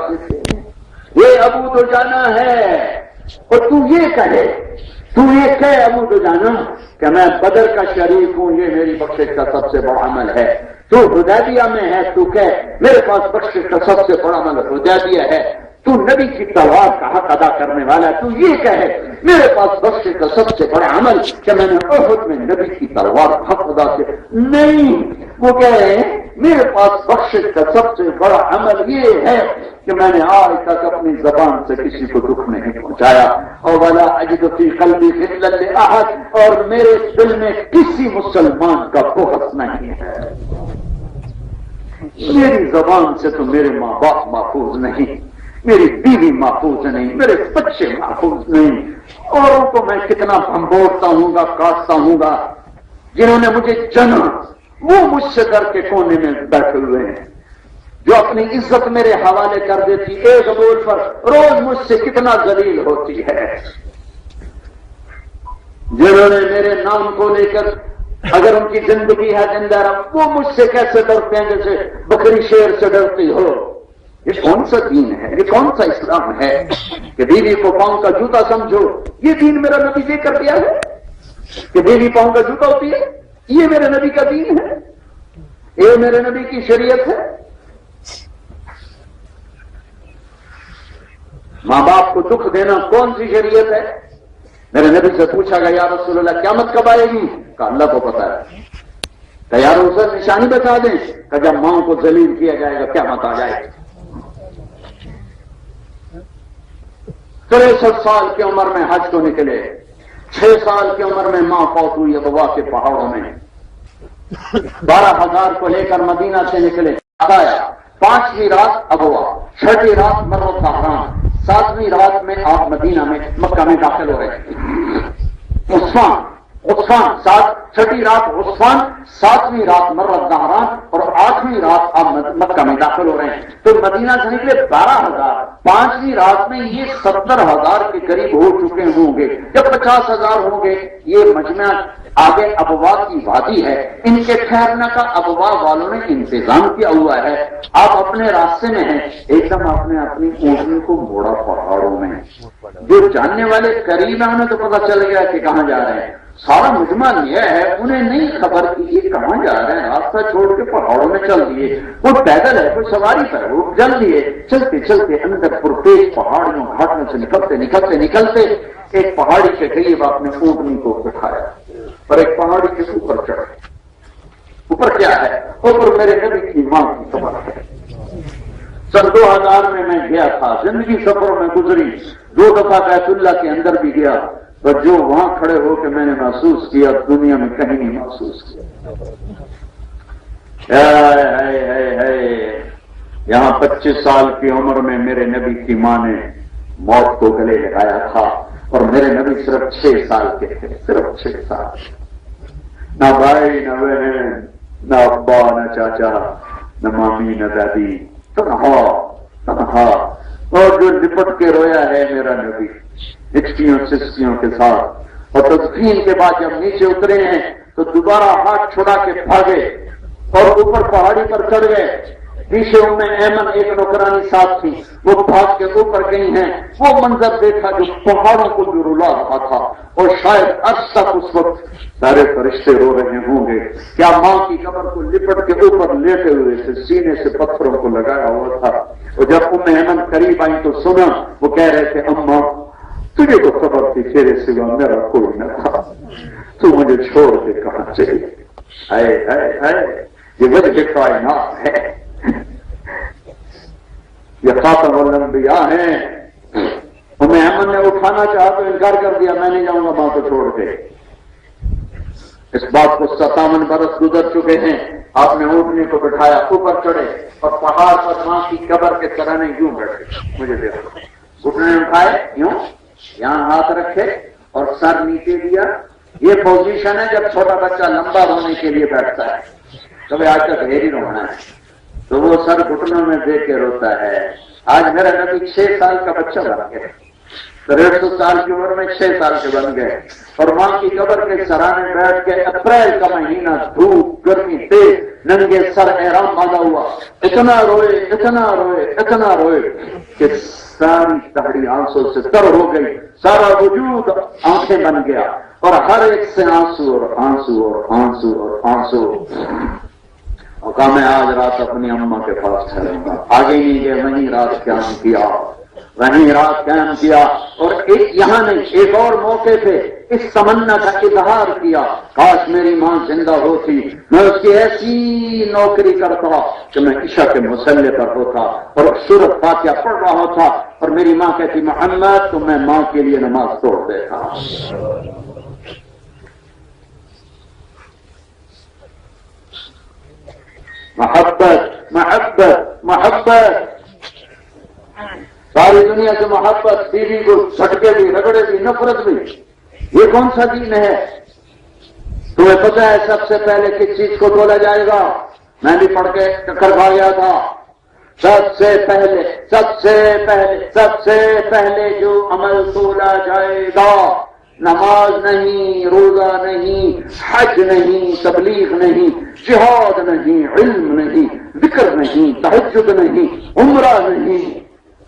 دیتے ہیں یہ ابو دجانہ ہے، اور تو یہ کہے، تو یہ کہے ابو دجانہ کہ میں بدر کا شریک ہوں، یہ میری بخشش کا سب سے بڑا عمل ہے۔ تو حدیبیہ میں ہے، تو کہ میرے پاس بخشش کا سب سے بڑا عمل حدیبیہ ہے۔ تو نبی کی تلوار کا حق ادا کرنے والا، تو یہ کہے میرے پاس بخشش کا سب سے بڑا عمل کہ میں نے احد میں نبی کی تلوار کا حق ادا کیا۔ نہیں، وہ کہہ رہے ہیں میرے پاس بخشش کا سب سے بڑا عمل یہ ہے کہ میں نے آج تک اپنی زبان سے کسی کو دکھ نہیں پہنچایا، اور ولا اجد فی قلبی غلا لاحد، اور میرے دل میں کسی مسلمان کا بغض نہیں ہے۔ میری زبان سے تو میرے ماں باپ محفوظ نہیں، میری بیوی محفوظ نہیں، میرے بچے محفوظ نہیں، اوروں کو میں کتنا بھمبوڑتا ہوں گا، کاٹتا ہوں گا، جنہوں نے مجھے جنا وہ مجھ سے ڈر کے کونے میں بیٹھے ہوئے ہیں، جو اپنی عزت میرے حوالے کر دیتی ایک بول پر روز مجھ سے کتنا ذلیل ہوتی ہے، جنہوں نے میرے نام کو لے کر اگر ان کی زندگی ہے زندہ رہا وہ مجھ سے کیسے ڈرتے ہیں جیسے بکری شیر سے ڈرتی ہو۔ یہ کون سا دین ہے، یہ کون سا اسلام ہے کہ بیوی کو پاؤں کا جوتا سمجھو؟ یہ دین میرا نبی دے کر دیا ہے کہ بیوی پاؤں کا جوتا ہوتی ہے؟ یہ میرے نبی کا دین ہے، یہ میرے نبی کی شریعت ہے۔ ماں باپ کو دکھ دینا کون سی شریعت ہے؟ میرے نبی سے پوچھا گیا یا رسول اللہ قیامت کب آئے گی؟ کہا اللہ کو پتا ہے۔ کہ یار اسے نشانی بتا دیں، کہ جب ماں کو ذلیل کیا جائے گا قیامت آ جائے گی۔ 63 سال کی عمر میں حج کو نکلے، 6 سال کی عمر میں ماں فوت ہوئی ابوا کے پہاڑوں میں، 12,000 کو لے کر مدینہ سے نکلے، آیا 5ویں رات ابوا، 6ٹھی رات مرو طہران، 7ویں رات میں آپ مدینہ میں مکہ میں داخل ہو رہے ہیں۔ عثمان 6ٹھی رات عثمان، 7ویں رات مرت زہران، اور 8ویں رات آپ مکہ میں داخل ہو رہے ہیں۔ تو مدینہ سے نکلے 12,000، 5ویں رات میں یہ 70,000 کے قریب ہو چکے ہوں گے۔ جب 50,000 ہوں گے، یہ مجمع آگے ابوا کی وادی ہے، ان کے ٹھہرنے کا ابوا والوں نے انتظام کیا ہوا ہے۔ آپ اپنے راستے میں ہیں، ایک دم آپ نے اپنی اونٹنی کو موڑا پہاڑوں میں، جو جاننے والے قریب ہیں انہیں تو پتہ چل گیا کہ کہاں جا رہے ہیں، سارا مجمع یہ ہے انہیں نہیں خبر کہ یہ کہاں جا رہے ہیں، راستہ چھوڑ کے پہاڑوں میں چل دیے، کوئی پیدل ہے کوئی سواری پر، وہ چل دیے، چلتے چلتے اندر پرتیز پہاڑیوں گھاٹوں سے نکلتے ایک پہاڑی کے قریب آپ نے اونٹنی کو بٹھایا اور ایک پہاڑی کے اوپر چڑھے۔ اوپر کیا ہے؟ اوپر میرے نبی کی ماں کی قبر ہے۔ سن 2000 میں گیا تھا، زندگی سفروں میں گزری، 2 دفعہ بیت اللہ کے اندر بھی گیا، پر جو وہاں کھڑے ہو کے میں نے محسوس کیا دنیا میں کہیں نہیں محسوس کیا۔ یہاں 25 سال کی عمر میں میرے نبی کی ماں نے موت کو گلے لگایا تھا، اور میرے نبی صرف 6 سال کے تھے، صرف 6 سال، نہ بھائی نہ بہن نہ ابا نہ چاچا نہ مامی نہ دادی، تنہا، اور جو لپٹ کے رویا ہے میرا نبی ہچکیوں سسکیوں کے ساتھ، اور تدفین کے بعد جب نیچے اترے ہیں تو دوبارہ ہاتھ چھڑا کے بھاگے اور اوپر پہاڑی پر چڑھ گئے۔ پیچھے ام ایمن ایک نوکرانی ساتھ تھی، وہ بھاگ کے اوپر گئی ہیں، وہ منظر دیکھا جو پہاڑوں کو بھی رلا رہا تھا، اور شاید اب تک اس وقت سارے فرشتے رو رہے ہوں گے، کیا ماں کی قبر کو لپٹ کے اوپر لیٹے ہوئے تھے، سینے سے پتھروں کو لگایا ہوا تھا۔ اور جب ام ایمن قریب آئی تو سنا وہ کہہ رہے تھے اماں تجھے تو خبر تھی تیرے سوا میرا کوئی نہ تھا، تو مجھے چھوڑ کے کہاں چلی؟ یہ وجہ کائنات ہے، یہ خاتم الانبیاء ہیں۔ ام ایمن نے اٹھانا چاہا تو انکار کر دیا، میں نہیں جاؤں گا ماں کو چھوڑ کے۔ اس بات کو 57 برس گزر چکے ہیں، آپ نے اونٹنی کو بٹھایا، اوپر چڑھے اور پہاڑ پر ماں کی قبر کے طرح یوں بیٹھے، مجھے دیکھو، گھٹنے اٹھائے یوں، یہاں ہاتھ رکھے اور سر نیچے دیا۔ یہ پوزیشن ہے جب چھوٹا بچہ لمبا ہونے کے لیے بیٹھتا ہے، کبھی آج تک ڈھیر ہی رونا ہے تو وہ سر گھٹنوں میں دے کے روتا ہے۔ آج میرا نبی 6 سال کا بچہ بن گیا، 150 سال کی عمر میں 6 سال کے بن گئے، اور ماں کی قبر کے سرانے بیٹھ کے اپریل کا مہینہ، دھوپ گرمی تیز، ننگے سر احرام باندھا ہوا، اتنا روئے اتنا روئے اتنا روئے کہ ساری دہڑی آنسو سے تر ہو گئی، سارا وجود آنکھیں بن گیا، اور ہر ایک سے آنسو اور آنسو اور آنسو اور آنسو۔ اور کہا میں آج رات اپنی اماں کے پاس ٹھہروں گا، آگے نہیں گئے، وہیں رات قیام کیا، وہیں رات قیام کیا، اور ایک یہاں نہیں ایک اور موقع پہ اس تمنا کا اظہار کیا، کاش میری ماں زندہ ہوتی، میں اس کی ایسی نوکری کرتا کہ میں عشاء کے مصلے پر ہوتا اور سورۃ فاتحہ پڑھ رہا ہوتا، اور میری ماں کہتی محمد تو میں ماں کے لیے نماز توڑ دیتا۔ محبت محبت محبت، ساری دنیا سے محبت، بیوی کو جھٹکے بھی، رگڑے بھی، نفرت بھی، یہ کون سا دین ہے؟ تمہیں پتہ ہے سب سے پہلے کس چیز کو تولا جائے گا؟ میں بھی پڑھ کے چکر کھا گیا تھا، سب سے پہلے جو عمل تولا جائے گا، نماز نہیں، روزہ نہیں، حج نہیں، تبلیغ نہیں، جہاد نہیں، علم نہیں، ذکر نہیں، تہجد نہیں، عمرہ نہیں،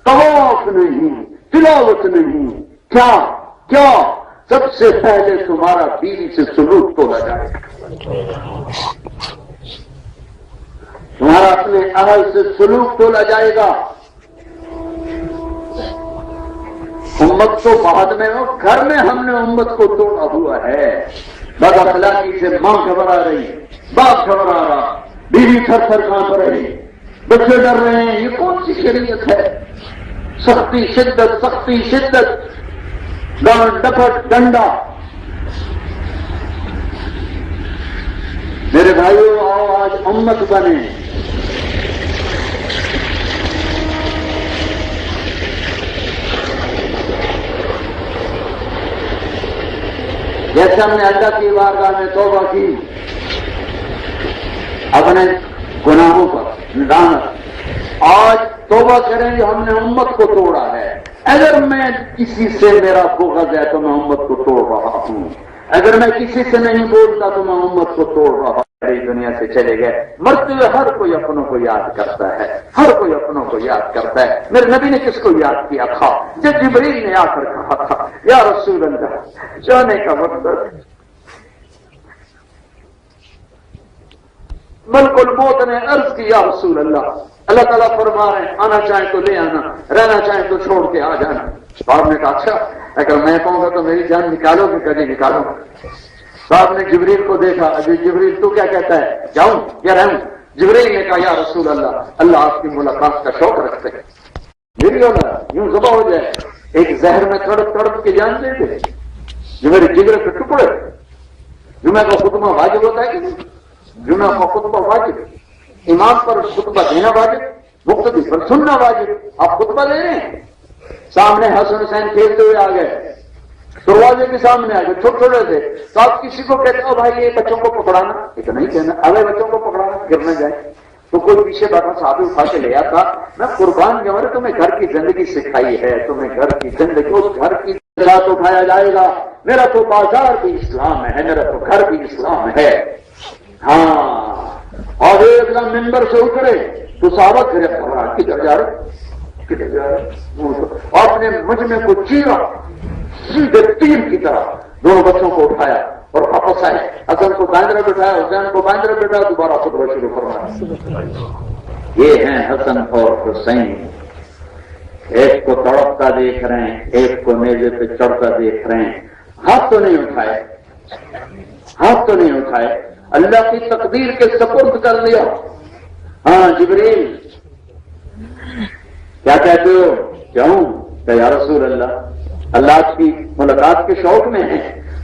طواف نہیں، تلاوت نہیں، کیا سب سے پہلے تمہارا بیوی سے سلوک تولا جائے گا، تمہارا اپنے اہل سے سلوک تولا جائے گا۔ امت تو بعد میں ہو، گھر میں ہم نے امت کو توڑا ہوا ہے، بد اخلاقی سے ماں گھبرا رہی، باپ گھبرا رہا، بیوی تھر تھر کانپ رہی، بچے ڈر رہے ہیں، یہ کون سی شریعت ہے؟ سختی شدت، سختی شدت، ڈانٹ ڈپٹ ڈنڈا۔ میرے بھائیوں آؤ آج امت بنے، جیسے ہم نے اللہ کی بارگاہ میں توبہ کی اپنے گناہوں پر ندامت، آج توبہ کریں کہ ہم نے امت کو توڑا ہے۔ اگر میں کسی سے میرا بغض ہے تو میں امت کو توڑ رہا ہوں، اگر میں کسی سے نہیں بولتا تو میں امت کو توڑ رہا ہوں۔ دنیا سے چلے گئے، مرتے ہوئے ہر کوئی اپنوں کو یاد کرتا ہے، ہر کوئی اپنوں کو یاد کرتا ہے۔ میرے نبی نے کس کو یاد کیا تھا؟ جب جبریل نے آ کر کہا تھا یا رسول اللہ، جانے کا مطلب ملک الموت نے عرض کی یا رسول اللہ، اللہ تعالیٰ فرما رہے ہیں آنا چاہیں تو لے آنا، رہنا چاہیں تو چھوڑ کے آ جانا۔ صاحب نے کہا اچھا اگر میں کہوں گا تو میری جان نکالو گے؟ کبھی نکالو گا۔ صاحب نے جبریل کو دیکھا، ابھی جبریل تو کیا کہتا ہے، جاؤں یا رہوں؟ جبریل نے کہا یا رسول اللہ، اللہ آپ کی ملاقات کا شوق رکھتے ہیں، میری اولاد یوں ذبح ہو جائے، ایک زہر میں تڑپ تڑپ کے جان دیتے جو میرے جگر کے ٹکڑے۔ جمعہ کا خطبہ واجب ہوتا ہے کہ نہیں؟ جمعہ کا خطبہ واجب، امام پر خطبہ دینا واجب، مقتدی پر سننا واجب۔ آپ خطبہ دے رہے ہیں، سامنے حسن حسین کھیلتے ہوئے آ گئے، دروازے کے سامنے آ گئے چھوٹے چھوٹے سے، تو آپ کسی کو کہتے ہو بھائی یہ بچوں کو پکڑانا، یہ تو نہیں کہنا، اگر بچوں کو پکڑانا گر نہ جائے تو کوئی پیچھے بیٹھا صاحب اٹھا کے لے آتا، میں قربان جاؤں، تمہیں گھر کی زندگی سکھائی ہے، تمہیں گھر کی زندگی، اس گھر کی ساتھ اٹھایا جائے گا۔ میرا تو بازار بھی اسلام ہے، میرا تو گھر بھی اسلام ہے۔ ہاں، اور ایک دم ممبر سے اترے تو صحابہ پھر گھبرا، کدھر جا رہے کدھر جا رہے، آپ نے مجھ میں کو چیرا سیدھے تیر کی طرح، دونوں بچوں کو اٹھایا اور واپس آئے، حسن کو باندرا بٹھایا، حسین کو باندرا بٹھایا، دوبارہ خطبہ شروع فرمایا۔ یہ ہیں حسن اور حسین، ایک کو تڑپتا دیکھ رہے ہیں، ایک کو میزے پہ چڑھتا دیکھ رہے ہیں، ہاتھ تو نہیں اٹھائے، ہاتھ تو نہیں اٹھائے، اللہ کی تقدیر کے سپرد کر دیا۔ ہاں جبریل کیا کہتے ہو؟ جاؤں کہ یا رسول اللہ، اللہ کی ملاقات کے شوق میں ہے،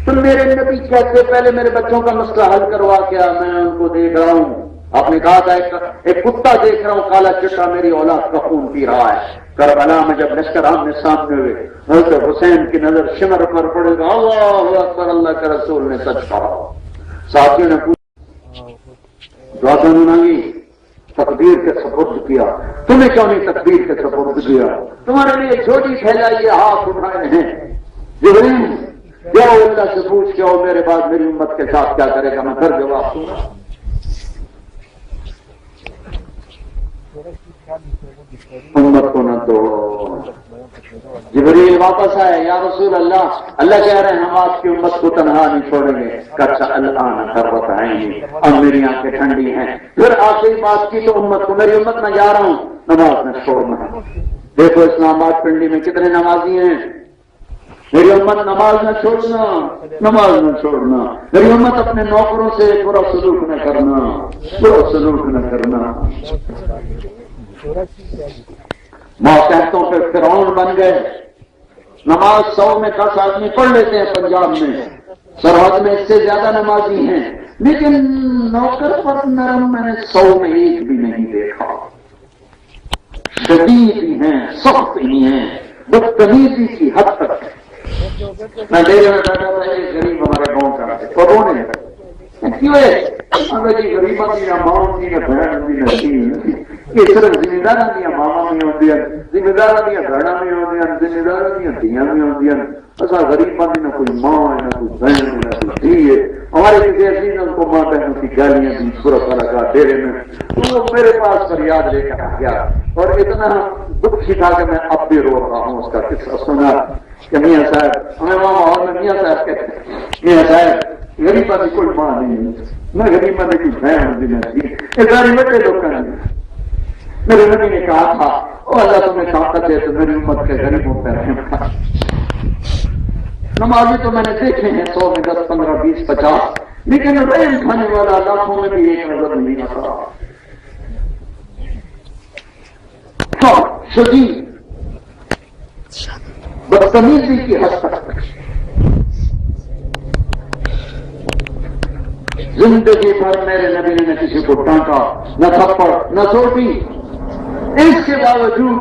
تم میرے نبی کہتے پہلے میرے بچوں کا مسئلہ حل کروا کیا، میں ان کو دیکھ رہا ہوں، آپ نے کہا تھا ایک کتا دیکھ رہا ہوں کالا چٹا میری اولاد کا خون پی رہا ہے۔ کربلا میں جب لشکر آمنے سامنے ہوئے، حضرت حسین کی نظر شمر پر پڑے گا، اللہ اکبر، اللہ کے رسول نے سچ کہا۔ ساتھیوں نے دعا تو نہیں مانگی، تقدیر کے سپرد کیا، تمہیں کیوں نہیں تقدیر کے سپرد کیا؟ تمہارے لیے چھوٹی پھیلائیے ہاتھ اٹھائے ہیں جبریل جاؤ اللہ سے پوچھ کے آؤ میرے بعد میری امت کے ساتھ کیا کرے گا، میں پھر جواب دوں گا۔ امت کو نہ دو۔ جبریل واپس آئے، یا رسول اللہ، اللہ کہہ رہے ہیں ہم آپ کی امت کو تنہا نہیں چھوڑیں گے۔ اچھا اللہ قرۃ عینی، اب میری آنکھیں ٹھنڈی ہیں۔ پھر آخری بات کی تو امت کو، میری امت میں جا رہا ہوں نماز میں چھوڑنا۔ دیکھو اسلام آباد پنڈی میں کتنے نمازی ہیں، میری امت نماز نہ چھوڑنا، نماز نہ چھوڑنا۔ میری امت اپنے نوکروں سے برا سلوک نہ کرنا، برا سلوک نہ کرنا۔ ماتحتوں پہ فرعون بن گئے، نماز 100 میں 10 آدمی پڑھ لیتے ہیں پنجاب میں، سرحد میں اس سے زیادہ نمازی ہیں، لیکن نوکر پر نرم میں نے 100 میں ایک بھی نہیں دیکھا۔ شدید ہی ہیں، سخت ہی ہیں، بدتمیزی کی حد تک۔ میں ڈیرے میں بیٹھا تھا، ایک غریب ہمارے گاؤں کا تو رونے کیوں ہے جی غریباں دیا ماں دیا بہن دی یہ صرف ذمہ داراں دیا ماواں بھی ہوندی ہیں، ذمہ داراں دیا بہناں بھی ہوندی ہیں، ذمہ داراں دیا دھیاں بھی ہوندی ہیں۔ اساں غریباں دی نہ کوئی ماں ہے، نہ کوئی بہن ہے، نہ کوئی دھی ہے۔ ہمارے کسی عزیز کو ماں بہنوں کی گالیاں دی، برا لگا ڈیرے میں، وہ میرے پاس فریاد لے کر آ گیا اور اتنا دکھی تھا کہ میں اب بھی رو رہا ہوں۔ اس کا قصہ سنا کہ میاں صاحب، ہمیں وہاں ماحول میں میاں صاحب کہتے ہیں، میاں صاحب غریباں کی کوئی ماں نہیں ہے، نہ غریباں کی کوئی بہن بھی نہیں، یہ ساری بڑے لوگ ہیں۔ میرے نبی نے کہا تھا او اللہ تمہیں طاقت ہے تو میری امت کے غریبوں پہ رحم کر۔ نمازی تو میں نے دیکھے ہیں 100 میں 10 15 20 50، لیکن رحم کھانے والا لاکھوں میں بھی ایک نظر نہیں آتا۔ شدید بدتمیزی کی حد تک، زندگی بھر میرے نبی نے نہ کسی کو ڈانٹا، نہ تھپڑ، نہ سوٹی۔ اس کے باوجود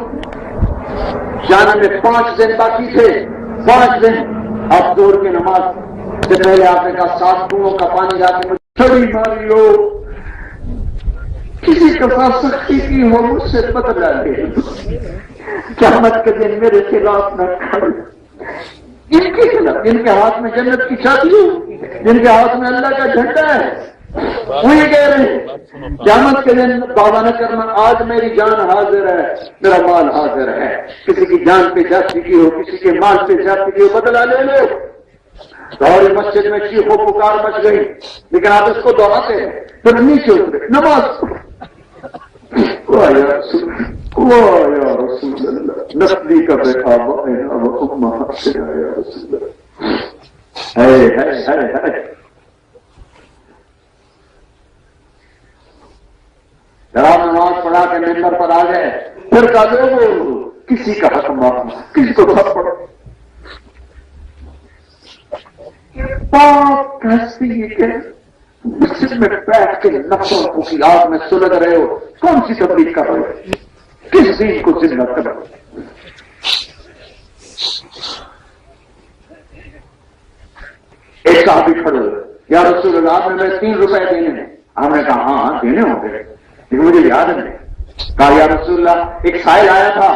جانے میں 5 دن باقی تھے، 5 دن اب دور کی نماز سے پہلے آپ نے کہا 7 کنووں کا پانی لا کے مجھے چھڑی ماری ہو، کسی کے ساتھ سختی کی ہو، مجھ سے بدلا لے، قیامت کے دن میرے خلاف نہ کھڑے۔ ان کے خلاف، ان کے ہاتھ میں جنت کی چابی ہے، جن کے ہاتھ میں اللہ کا جھنڈا ہے، وہ یہ کہہ رہے ہیں قیامت کے دن دعویٰ نہ کرنا آج میری جان حاضر ہے، میرا مال حاضر ہے۔ کسی کی جان پہ جاتی کی ہو، کسی کے مال پہ جاتی کی ہو، بدلا لے لو۔ دور مسجد میں چیخ و پکار مچ گئی، لیکن آپ اس کو دوہراتے ہیں، پھر نیچے اترے نماز۔ یا رسول اللہ، نسلی کا بخابہ یا رسول اللہ۔ جب نماز پڑھا کے ممبر پر آ گئے، پھر کہا لوگوں کسی کا حق مارنا، کسی کو تھپڑ۔ پاک کیسی ہے کہ مسجد میں بیٹھ کے نفسوں کی آگ میں سلگ رہے ہو، کون سی تبلیغ کر رہے ہو، کس چیز کو زندہ کر رہے ہو۔ ایک صحابی کھڑے ہوئے، یا رسول اللہ آپ نے میں 3 روپے دینے ہیں۔ ہم نے کہا ہاں دینے ہوں گے، لیکن مجھے یاد نہیں۔ کہا یا رسول اللہ ایک سائل آیا تھا،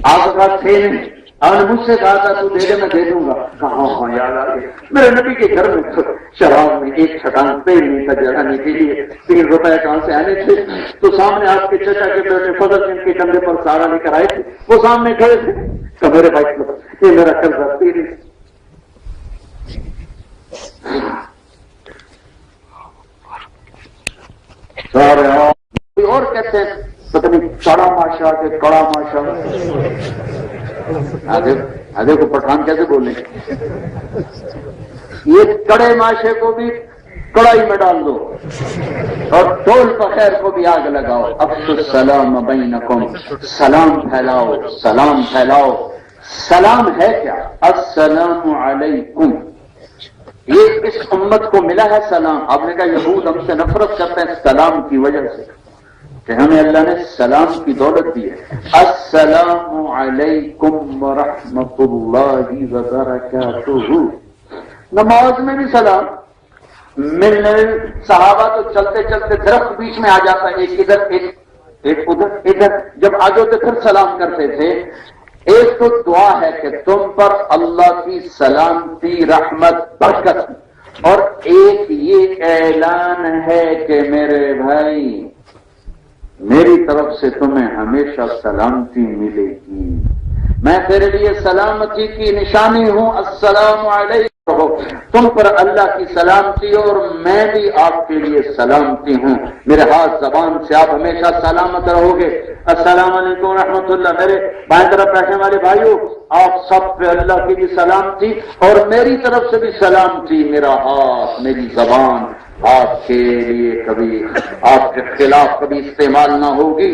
آپ کے پاس تھے نہیں، آپ نے مجھ سے کہا تھا تو دے دے میں دے دوں گا۔ کہا ہاں یاد آ گیا، میرے نبی کے گھر میں شراب میں ایک چھٹان تیل نہیں تھا جلانے کے لیے، 3 روپے کہاں سے آنے تھے؟ تو سامنے آپ کے چچا کے بیٹے فضل سنگھ کے کندھے پر سارا لے کر آئے تھے، وہ سامنے کھڑے تھے کہ میرے بھائی یہ میرا قرضہ تیرے۔ سارے اور کہتے ہیں پتہ نہیں کڑا ماشا کے کڑا ماشا، آگے کو پٹھان کیسے بولیں؟ یہ کڑے ماشے کو بھی کڑائی میں ڈال دو اور ٹول پخیر کو بھی آگ لگاؤ۔ افشوا السلام بینکم، سلام پھیلاؤ، سلام پھیلاؤ۔ سلام ہے کیا؟ السلام علیکم، یہ اس امت کو ملا ہے سلام۔ آپ نے کہا یہود ہم سے نفرت کرتے ہیں سلام کی وجہ سے، کہ ہمیں اللہ نے سلام کی دولت دی ہے۔ السلام علیکم ورحمۃ اللہ وبرکاتہ۔ نماز میں بھی سلام ملنے، صحابہ تو چلتے چلتے درخت بیچ میں آ جاتا ہے، ایک ادھر ایک ایک ادھر جب آگے ہوتے پھر سلام کرتے تھے. ایک تو دعا ہے کہ تم پر اللہ کی سلامتی رحمت برکت، اور ایک یہ اعلان ہے کہ میرے بھائی میری طرف سے تمہیں ہمیشہ سلامتی ملے گی، میں تیرے لیے سلامتی کی نشانی ہوں. السلام علیکم، تم پر اللہ کی سلامتی اور میں بھی آپ کے لیے سلامتی ہوں. میرے ہاتھ زبان سے آپ ہمیشہ سلامت رہو گے. السلام علیکم رحمۃ اللہ. میرے بائیں طرف بیٹھنے والے بھائیوں، آپ سب پہ اللہ کی بھی سلامتی اور میری طرف سے بھی سلامتی. میرا ہاتھ میری زبان آپ کے لیے کبھی آپ کے خلاف کبھی استعمال نہ ہوگی.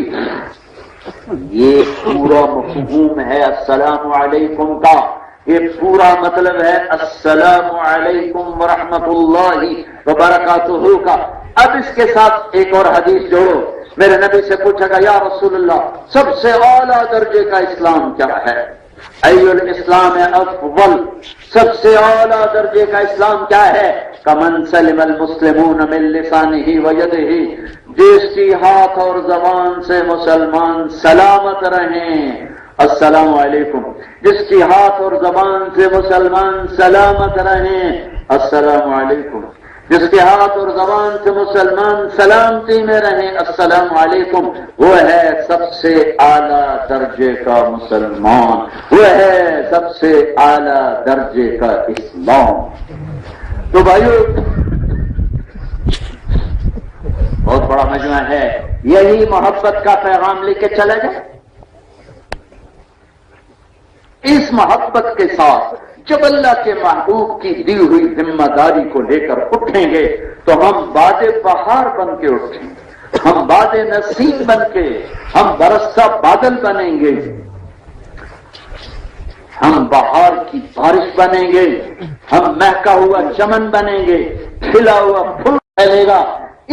یہ پورا مفہوم ہے السلام علیکم کا. یہ پورا مطلب ہے السلام علیکم ورحمۃ اللہ وبرکاتہ کا. اب اس کے ساتھ ایک اور حدیث جوڑو. میرے نبی سے پوچھا گا یا رسول اللہ سب سے اعلیٰ درجے کا اسلام کیا ہے؟ ای الاسلام افضل، سب سے اعلیٰ درجے کا اسلام کیا ہے؟ کمن سلم المسلمون من لسانہ ویدہ، جس کی ہاتھ اور زبان سے مسلمان سلامت رہیں. السلام علیکم، جس کی ہاتھ اور زبان سے مسلمان سلامت رہیں. السلام علیکم، جس کے ہاتھ اور زبان سے مسلمان سلامتی میں رہیں. السلام علیکم، وہ ہے سب سے اعلیٰ درجے کا مسلمان، وہ ہے سب سے اعلیٰ درجے کا اسلام. تو بھائیو بہت بڑا مجمع ہے. یہی محبت کا پیغام لے کے چلے گئے. اس محبت کے ساتھ جب اللہ کے محبوب کی دی ہوئی ذمہ داری کو لے کر اٹھیں گے تو ہم باد بہار بن کے اٹھیں گے، ہم باد نسیم بن کے، ہم برسا بادل بنیں گے، ہم بہار کی بارش بنیں گے، ہم مہکا ہوا چمن بنیں گے، کھلا ہوا پھول پھیلے گا.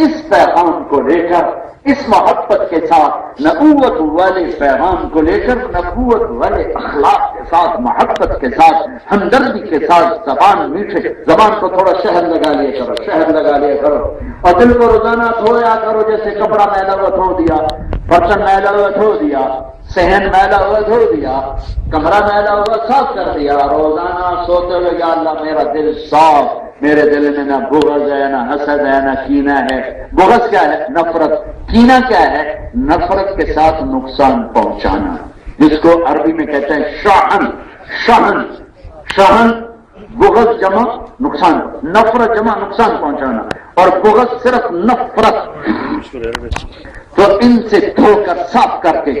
اس پیغام کو لے کر، اس محبت کے ساتھ، نبوت والے پیغام کو لے کر، نبوت والے اخلاق کے ساتھ، محبت کے ساتھ، ہمدردی کے ساتھ، زبان میٹھے، زبان کو تھوڑا شہد لگا لیا کرو، شہد لگا لیا کرو، اور دل کو روزانہ دھویا کرو. جیسے کپڑا میلا ہوا دھو دیا، برتن میلا ہوا دھو دیا، صحن میلا ہوا دھو دیا، کمرہ میلا ہوا صاف کر دیا. روزانہ سوتے ہوئے یا اللہ میرا دل صاف، میرے دل میں نہ بغض ہے، نہ حسد ہے، نہ کینہ ہے. بغض کیا ہے؟ نفرت. کینہ کیا ہے؟ نفرت کے ساتھ نقصان پہنچانا، جس کو عربی میں کہتے ہیں شاہن. شاہن، شاہن بغض جمع نقصان، نفرت جمع نقصان پہنچانا، اور بغض صرف نفرت. تو ان سے دھو کر صاف کر کے،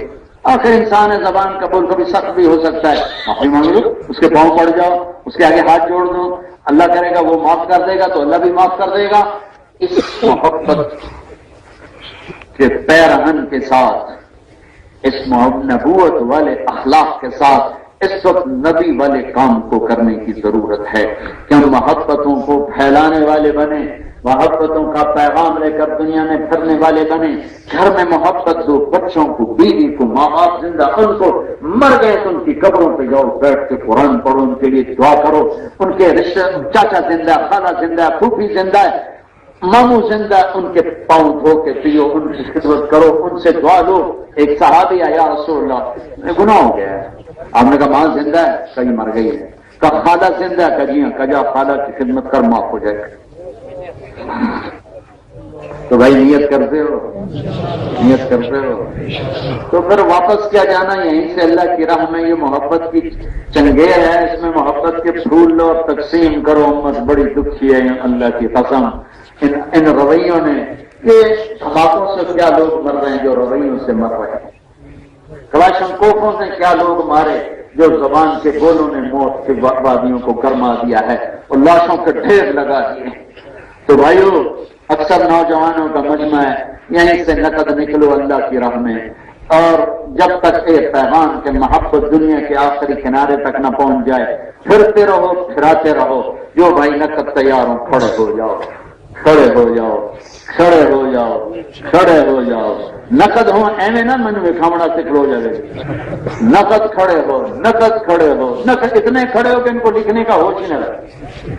آخر انسان ہے، زبان کا بول کبھی سخت بھی ہو سکتا ہے. معافی مانگ لو، اس کے پاؤں پڑ جاؤ، اس کے آگے ہاتھ جوڑ دو، اللہ کرے گا وہ معاف کر دے گا تو اللہ بھی معاف کر دے گا. اس محبت کے پیرہن کے ساتھ، اس نبوت والے اخلاق کے ساتھ اس وقت نبی والے کام کو کرنے کی ضرورت ہے کہ ہم محبتوں کو پھیلانے والے بنے، محبتوں کا پیغام لے کر دنیا میں پھرنے والے بنے. گھر میں محبت دو، بچوں کو، بیوی کو، ماں باپ زندہ، ان کو مر گئے تو ان کی قبروں پہ جاؤ، بیٹھ کے قرآن پڑھو، ان کے لیے دعا کرو. ان کے رشتے، چاچا زندہ، خالہ زندہ، پھوپھی زندہ ہے، ماموں زندہ، ان کے پاؤں دھو کے پیو، ان کی خدمت کرو، ان سے دعا لو. ایک صحابی آیا یا رسول اللہ گناہ ہو گیا ہے. آپ نے کہا ماں زندہ ہے؟ کہیں مر گئی ہے. کہا خالہ زندہ ہے؟ کہا جی ہاں. کہا جا خالہ کی خدمت کر، معاف ہو جائے. تو بھائی نیت کرتے ہو، نیت کرتے ہو تو پھر واپس کیا جانا یہیں سے اللہ کی راہ میں. یہ محبت کی چنگیر ہے، اس میں محبت کے پھول لو اور تقسیم کرو. امت بڑی دکھی ہے اللہ کی قسم ان رویوں نے. یہ دھماکوں سے کیا لوگ مر رہے ہیں جو رویوں سے مر رہے ہیں، کلاشنکوفوں سے کیا لوگ مارے جو زبان کے بولوں نے موت کے وادیوں کو گرما دیا ہے اور لاشوں کے ڈھیر لگا دیے. تو بھائیو اکثر نوجوانوں کا مجمع ہے، یہیں سے نقد نکلو اللہ کی راہ میں. اور جب تک یہ پیغام کے محبت دنیا کے آخری کنارے تک نہ پہنچ جائے، پھرتے رہو، پھراتے رہو. جو بھائی نقد تیار ہو کھڑے ہو جاؤ، کھڑے ہو جاؤ، کھڑے ہو جاؤ، کھڑے ہو جاؤ. نقد ہو ایویں نہ من میں کھامڑا سکھلو جائے. نقد کھڑے ہو، نقد کھڑے ہو، نقد اتنے کھڑے ہو کہ ان کو لکھنے کا ہوش ہی نہ رہے.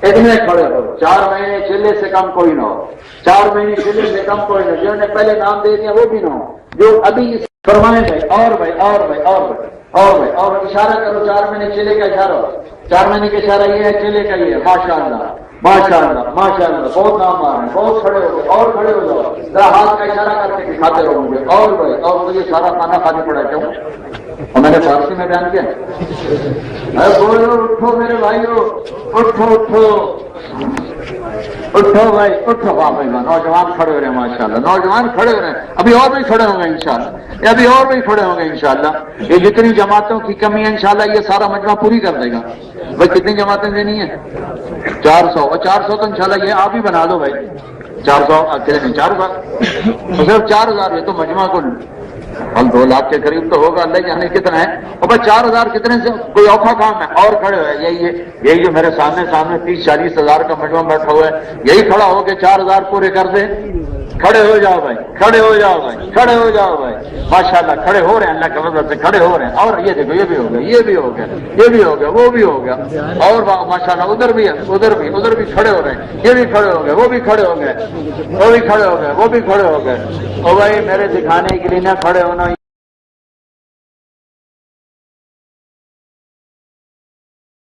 اتنے کھڑے ہو، 4 مہینے چلے سے کم کوئی نہ ہو، 4 مہینے چلے سے کم کوئی نہ. جنہوں نے پہلے نام دے دیا وہ بھی نہ ہو، جو ابھی فرمائے بھائی اور بھائی اور بھائی اور بھائی اور بھائی اور اشارہ کرو 4 مہینے چلے کا اشارہ 4 مہینے کا اشارہ یہ ہے چلے کا یہ ہے ماشاء اللہ ماشاء اللہ ماشاء اللہ بہت نام آ رہے ہیں بہت کھڑے ہو گئے اور کھڑے ہو جاؤ ذرا ہاتھ کا اشارہ کر کے دکھاتے رہو مجھے اور بھائی اور مجھے سارا کھانا کھانے پڑا کیوں اور میں نے فارسی میں بیان کیا بولو اٹھو میرے بھائیو اٹھو اٹھو اٹھو بھائی اٹھو واہ بھائی نوجوان کھڑے ہو رہے ہیں ماشاء اللہ نوجوان کھڑے ہو رہے ہیں ابھی اور بھی کھڑے ہوں گے انشاءاللہ ابھی اور بھی کھڑے ہوں گے انشاءاللہ یہ جتنی جماعتوں کی کمی ہے انشاءاللہ یہ سارا مجمع پوری کر دے گا بھائی کتنی جماعتیں دینی ہیں 400 اور 400 تو انشاءاللہ یہ آپ ہی بنا دو بھائی 400 اکیلے نہیں 4000 صرف 4000 یہ تو مجمع کو 2 لاکھ کے قریب تو ہوگا اللہ جانے کتنا ہے اور بھائی 4000 کتنے سے کوئی اوکھا کام ہے اور کھڑے ہوئے یہی جو میرے سامنے 30-40 ہزار کا مجمع بیٹھا ہوا ہے یہی کھڑا ہو کے 4000 پورے کر دے کھڑے ہو جاؤ بھائی کھڑے ہو جاؤ بھائی کھڑے ہو جاؤ بھائی ماشاءاللہ کھڑے ہو رہے ہیں اللہ کے فضل سے کھڑے ہو رہے ہیں اور یہ دیکھو یہ بھی ہو گیا یہ بھی ہو گیا یہ بھی ہو گیا وہ بھی ہو گیا اور ماشاءاللہ ادھر بھی کھڑے ہو رہے ہیں یہ بھی کھڑے ہو گئے وہ بھی کھڑے ہو گئے وہ بھی کھڑے ہو گئے وہ بھی کھڑے ہو گئے اور بھائی میرے دکھانے کے لیے نہ کھڑے ہونا